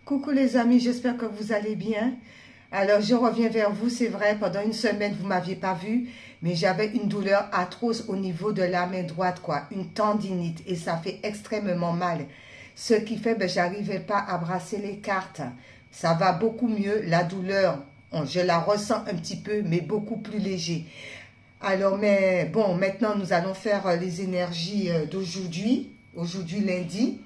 Coucou les amis, j'espère que vous allez bien. Alors je reviens vers vous, c'est vrai, pendant une semaine vous ne m'aviez pas vu, mais j'avais une douleur atroce au niveau de la main droite, quoi, une tendinite et ça fait extrêmement mal. Ce qui fait que j'arrivais pas à brasser les cartes. Ça va beaucoup mieux, la douleur, je la ressens un petit peu, mais beaucoup plus léger. Alors, mais bon, maintenant nous allons faire les énergies d'aujourd'hui, aujourd'hui lundi.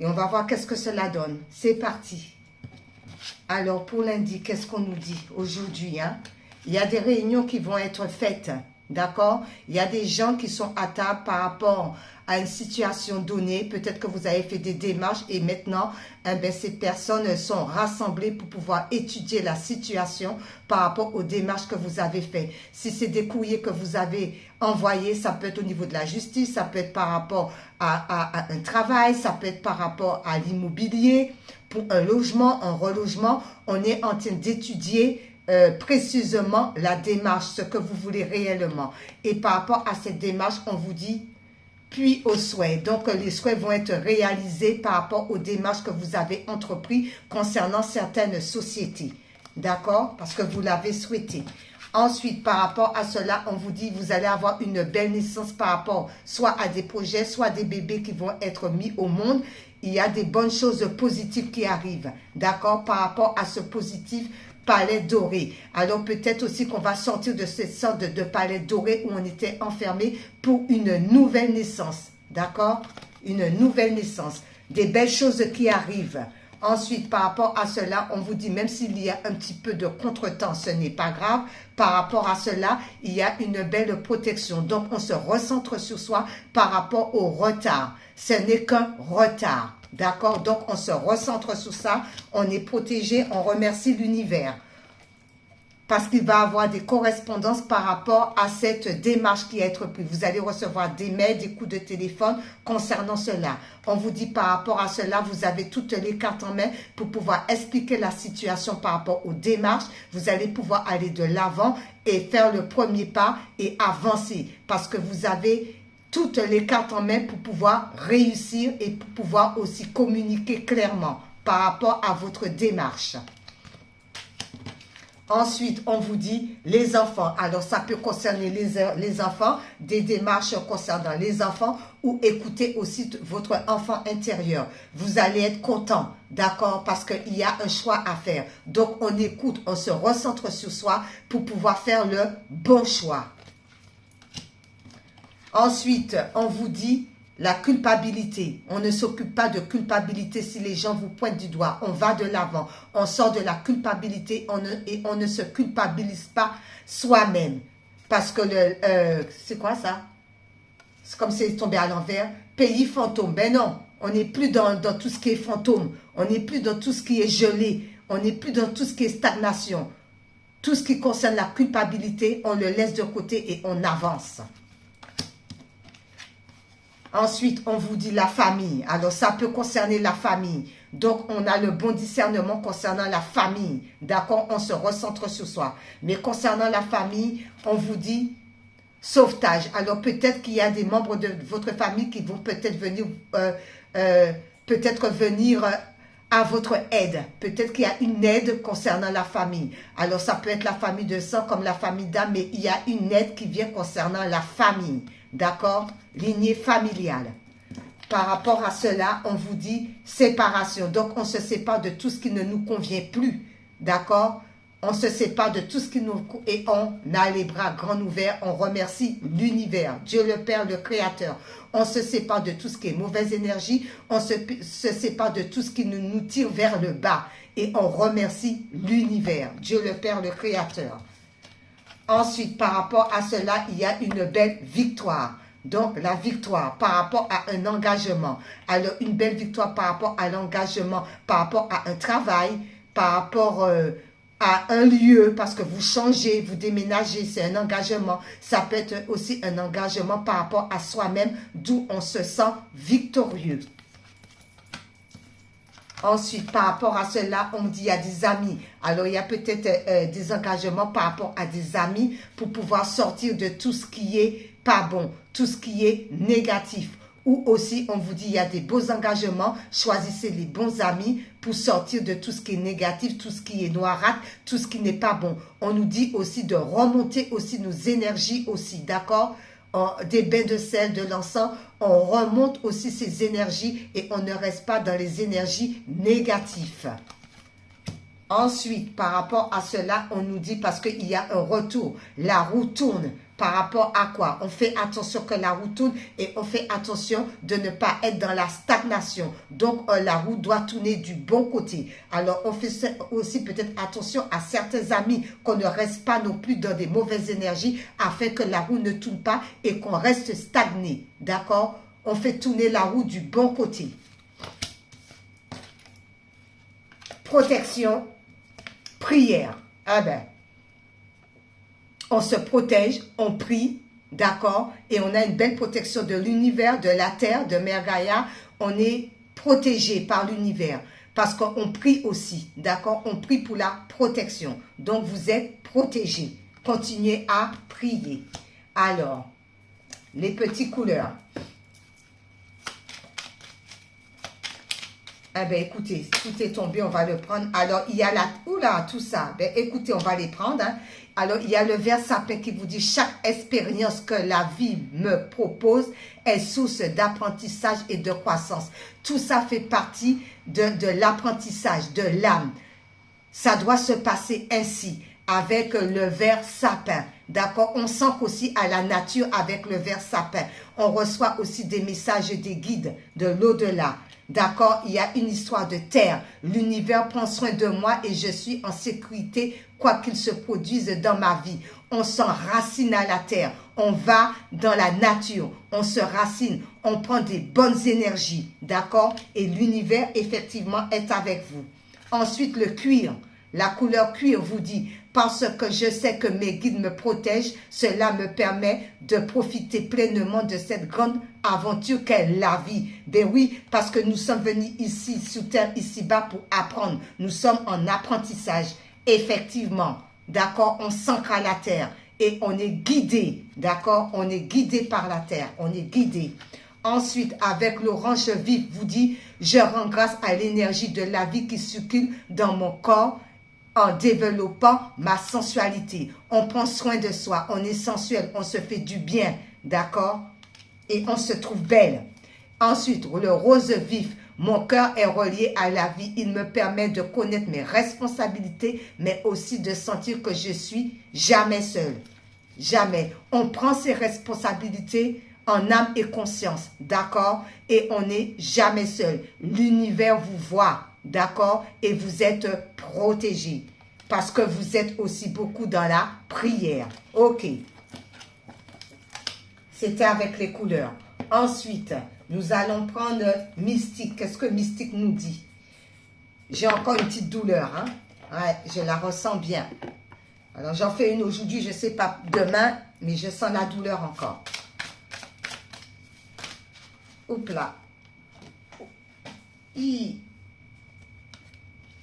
Et on va voir qu'est-ce que cela donne. C'est parti. Alors, pour lundi, qu'est-ce qu'on nous dit aujourd'hui, hein? Il y a des réunions qui vont être faites, d'accord? Il y a des gens qui sont à table par rapport à une situation donnée. Peut-être que vous avez fait des démarches et maintenant, ces personnes sont rassemblées pour pouvoir étudier la situation par rapport aux démarches que vous avez faites. Si c'est des courriers que vous avez envoyés, ça peut être au niveau de la justice, ça peut être par rapport à un travail, ça peut être par rapport à l'immobilier, pour un logement, un relogement. On est en train d'étudier précisément la démarche, ce que vous voulez réellement. Et par rapport à cette démarche, on vous dit puis aux souhaits. Donc, les souhaits vont être réalisés par rapport aux démarches que vous avez entreprises concernant certaines sociétés. D'accord? Parce que vous l'avez souhaité. Ensuite, par rapport à cela, on vous dit vous allez avoir une belle naissance par rapport soit à des projets, soit à des bébés qui vont être mis au monde. Il y a des bonnes choses positives qui arrivent. D'accord? Par rapport à ce positif, palais doré. Alors peut-être aussi qu'on va sortir de cette sorte de palais doré où on était enfermé pour une nouvelle naissance. D'accord? Une nouvelle naissance. Des belles choses qui arrivent. Ensuite, par rapport à cela, on vous dit, même s'il y a un petit peu de contretemps, ce n'est pas grave. Par rapport à cela, il y a une belle protection. Donc, on se recentre sur soi par rapport au retard. Ce n'est qu'un retard. D'accord? Donc, on se recentre sur ça. On est protégé. On remercie l'univers. Parce qu'il va y avoir des correspondances par rapport à cette démarche qui est être prise. Vous allez recevoir des mails, des coups de téléphone concernant cela. On vous dit par rapport à cela, vous avez toutes les cartes en main pour pouvoir expliquer la situation par rapport aux démarches. Vous allez pouvoir aller de l'avant et faire le premier pas et avancer. Parce que vous avez toutes les cartes en main pour pouvoir réussir et pour pouvoir aussi communiquer clairement par rapport à votre démarche. Ensuite, on vous dit les enfants. Alors, ça peut concerner les enfants, des démarches concernant les enfants ou écouter aussi votre enfant intérieur. Vous allez être content, d'accord, parce qu'il y a un choix à faire. Donc, on écoute, on se recentre sur soi pour pouvoir faire le bon choix. Ensuite, on vous dit la culpabilité. On ne s'occupe pas de culpabilité si les gens vous pointent du doigt. On va de l'avant. On sort de la culpabilité et on ne se culpabilise pas soi-même. Parce que c'est quoi ça? C'est comme si c'est tombé à l'envers. Pays fantôme. Ben non, on n'est plus dans tout ce qui est fantôme. On n'est plus dans tout ce qui est gelé. On n'est plus dans tout ce qui est stagnation. Tout ce qui concerne la culpabilité, on le laisse de côté et on avance. Ensuite, on vous dit la famille. Alors, ça peut concerner la famille. Donc, on a le bon discernement concernant la famille. D'accord? On se recentre sur soi. Mais concernant la famille, on vous dit sauvetage. Alors, peut-être qu'il y a des membres de votre famille qui vont peut-être venir, à votre aide. Peut-être qu'il y a une aide concernant la famille. Alors, ça peut être la famille de sang comme la famille d'âme, mais il y a une aide qui vient concernant la famille. D'accord? Lignée familiale. Par rapport à cela, on vous dit séparation. Donc, on se sépare de tout ce qui ne nous convient plus. D'accord? On se sépare de tout ce qui nous... Et on a les bras grands ouverts. On remercie l'univers, Dieu le Père, le Créateur. On se sépare de tout ce qui est mauvaise énergie. On se sépare de tout ce qui nous tire vers le bas. Et on remercie l'univers, Dieu le Père, le Créateur. Ensuite, par rapport à cela, il y a une belle victoire. Donc, la victoire par rapport à un engagement. Alors, une belle victoire par rapport à l'engagement, par rapport à un travail, par rapport à un lieu, parce que vous changez, vous déménagez, c'est un engagement. Ça peut être aussi un engagement par rapport à soi-même, d'où on se sent victorieux. Ensuite, par rapport à cela, on dit il y a des amis. Alors, il y a peut-être des engagements par rapport à des amis pour pouvoir sortir de tout ce qui est pas bon, tout ce qui est négatif. Ou aussi, on vous dit, il y a des beaux engagements, choisissez les bons amis pour sortir de tout ce qui est négatif, tout ce qui est noirâtre, tout ce qui n'est pas bon. On nous dit aussi de remonter aussi nos énergies aussi, d'accord? Des bains de sel, de l'encens, on remonte aussi ces énergies et on ne reste pas dans les énergies négatives. Ensuite, par rapport à cela, on nous dit, parce qu'il y a un retour, la roue tourne. Par rapport à quoi? On fait attention que la roue tourne et on fait attention de ne pas être dans la stagnation. Donc, la roue doit tourner du bon côté. Alors, on fait aussi peut-être attention à certains amis, qu'on ne reste pas non plus dans des mauvaises énergies afin que la roue ne tourne pas et qu'on reste stagné. D'accord? On fait tourner la roue du bon côté. Protection, prière. Ah ben, on se protège, on prie, d'accord? Et on a une belle protection de l'univers, de la terre, de Mère Gaïa. On est protégé par l'univers parce qu'on prie aussi, d'accord? On prie pour la protection. Donc, vous êtes protégé. Continuez à prier. Alors, les petites couleurs. Eh bien, écoutez, tout est tombé, on va le prendre. Alors, il y a la... Oula, tout ça. Ben, écoutez, on va les prendre. Hein. Alors, il y a le vers sapin qui vous dit « Chaque expérience que la vie me propose est source d'apprentissage et de croissance. » Tout ça fait partie de l'apprentissage, de l'âme. Ça doit se passer ainsi, avec le vers sapin. D'accord? On sent qu'aussi à la nature, avec le vers sapin, on reçoit aussi des messages des guides de l'au-delà. D'accord, il y a une histoire de terre. L'univers prend soin de moi et je suis en sécurité quoi qu'il se produise dans ma vie. On s'enracine à la terre. On va dans la nature. On se racine. On prend des bonnes énergies. D'accord? Et l'univers, effectivement, est avec vous. Ensuite, le cuir. La couleur cuir vous dit, parce que je sais que mes guides me protègent, cela me permet de profiter pleinement de cette grande aventure qu'est la vie. Ben oui, parce que nous sommes venus ici, sur terre, ici-bas, pour apprendre. Nous sommes en apprentissage. Effectivement, d'accord, on s'ancre à la terre et on est guidé, d'accord, on est guidé par la terre, on est guidé. Ensuite, avec l'orange vif, vous dit, je rends grâce à l'énergie de la vie qui circule dans mon corps, en développant ma sensualité. On prend soin de soi, on est sensuel, on se fait du bien, d'accord? Et on se trouve belle. Ensuite, le rose vif, mon cœur est relié à la vie. Il me permet de connaître mes responsabilités, mais aussi de sentir que je suis jamais seule. Jamais. On prend ses responsabilités en âme et conscience, d'accord? Et on n'est jamais seul. L'univers vous voit. D'accord? Et vous êtes protégé. Parce que vous êtes aussi beaucoup dans la prière. Ok. C'était avec les couleurs. Ensuite, nous allons prendre mystique. Qu'est-ce que mystique nous dit? J'ai encore une petite douleur. Hein? Ouais, je la ressens bien. Alors, j'en fais une aujourd'hui, je ne sais pas demain, mais je sens la douleur encore. Oups là.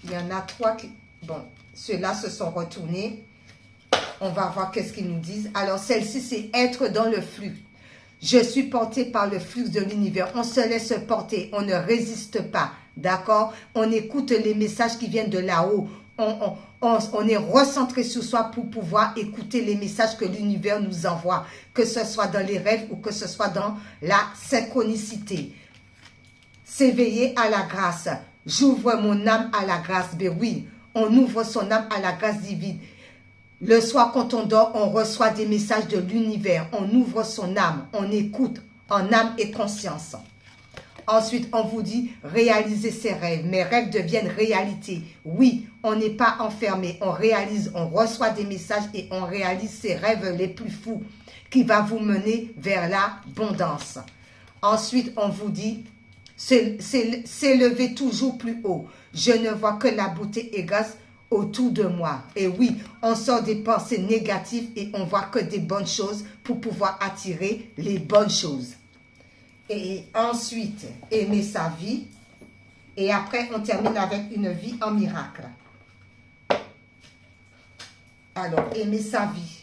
Il y en a 3 qui... Bon, ceux-là se sont retournés. On va voir qu'est-ce qu'ils nous disent. Alors, celle-ci, c'est être dans le flux. Je suis porté par le flux de l'univers. On se laisse porter. On ne résiste pas. D'accord? On écoute les messages qui viennent de là-haut. On est recentré sur soi pour pouvoir écouter les messages que l'univers nous envoie. Que ce soit dans les rêves ou que ce soit dans la synchronicité. S'éveiller à la grâce. J'ouvre mon âme à la grâce. Ben oui, on ouvre son âme à la grâce divine. Le soir, quand on dort, on reçoit des messages de l'univers. On ouvre son âme, on écoute en âme et conscience. Ensuite, on vous dit réaliser ses rêves. Mes rêves deviennent réalité. Oui, on n'est pas enfermé. On réalise, on reçoit des messages et on réalise ses rêves les plus fous qui va vous mener vers l'abondance. Ensuite, on vous dit s'élever toujours plus haut. Je ne vois que la beauté et grâce autour de moi. Et oui, on sort des pensées négatives et on voit que des bonnes choses pour pouvoir attirer les bonnes choses. Et ensuite, aimer sa vie. Et après, on termine avec une vie en miracle. Alors, aimer sa vie.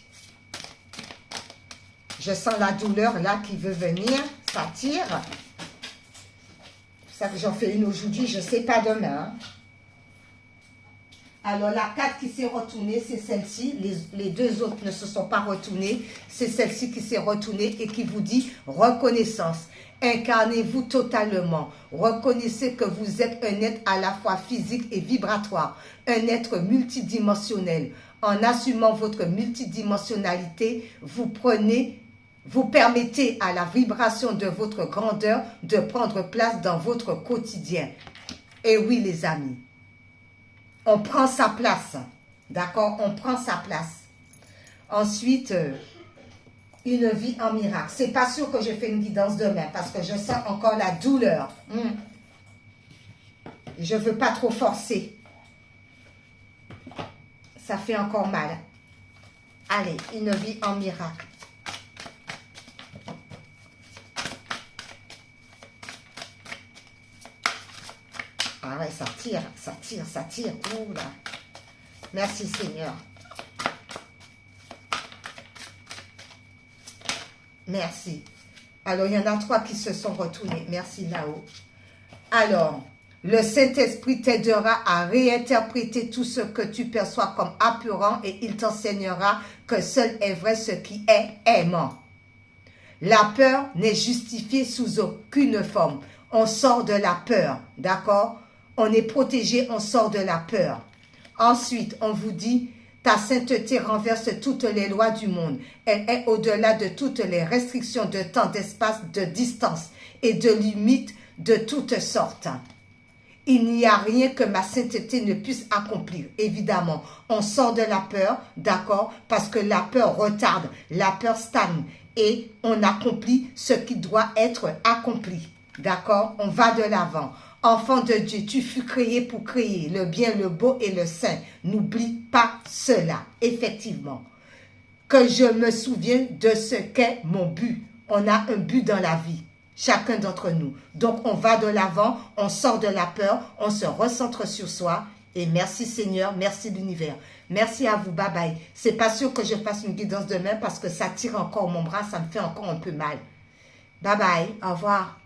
Je sens la douleur là qui veut venir. Ça tire. Ça que j'en fais une aujourd'hui, je ne sais pas demain. Alors, la carte qui s'est retournée, c'est celle-ci. Les deux autres ne se sont pas retournées. C'est celle-ci qui s'est retournée et qui vous dit reconnaissance. Incarnez-vous totalement. Reconnaissez que vous êtes un être à la fois physique et vibratoire. Un être multidimensionnel. En assumant votre multidimensionnalité, vous permettez à la vibration de votre grandeur de prendre place dans votre quotidien. Et oui, les amis, on prend sa place. D'accord? On prend sa place. Ensuite, une vie en miracle. C'est pas sûr que je fais une guidance demain parce que je sens encore la douleur. Je veux pas trop forcer. Ça fait encore mal. Allez, une vie en miracle. Ah ouais, ça tire, ça tire, ça tire. Ouh là. Merci Seigneur. Merci. Alors, il y en a 3 qui se sont retournés. Merci là-haut. Alors, le Saint-Esprit t'aidera à réinterpréter tout ce que tu perçois comme apurant et il t'enseignera que seul est vrai ce qui est aimant. La peur n'est justifiée sous aucune forme. On sort de la peur, d'accord? On est protégé, on sort de la peur. Ensuite, on vous dit, ta sainteté renverse toutes les lois du monde. Elle est au-delà de toutes les restrictions de temps, d'espace, de distance et de limites de toutes sortes. Il n'y a rien que ma sainteté ne puisse accomplir. Évidemment, on sort de la peur, d'accord, parce que la peur retarde, la peur stagne et on accomplit ce qui doit être accompli. D'accord? On va de l'avant. Enfant de Dieu, tu fus créé pour créer le bien, le beau et le saint. N'oublie pas cela, effectivement. Que je me souvienne de ce qu'est mon but. On a un but dans la vie, chacun d'entre nous. Donc, on va de l'avant, on sort de la peur, on se recentre sur soi. Et merci Seigneur, merci l'univers. Merci à vous, bye bye. C'est pas sûr que je fasse une guidance demain parce que ça tire encore mon bras, ça me fait encore un peu mal. Bye bye, au revoir.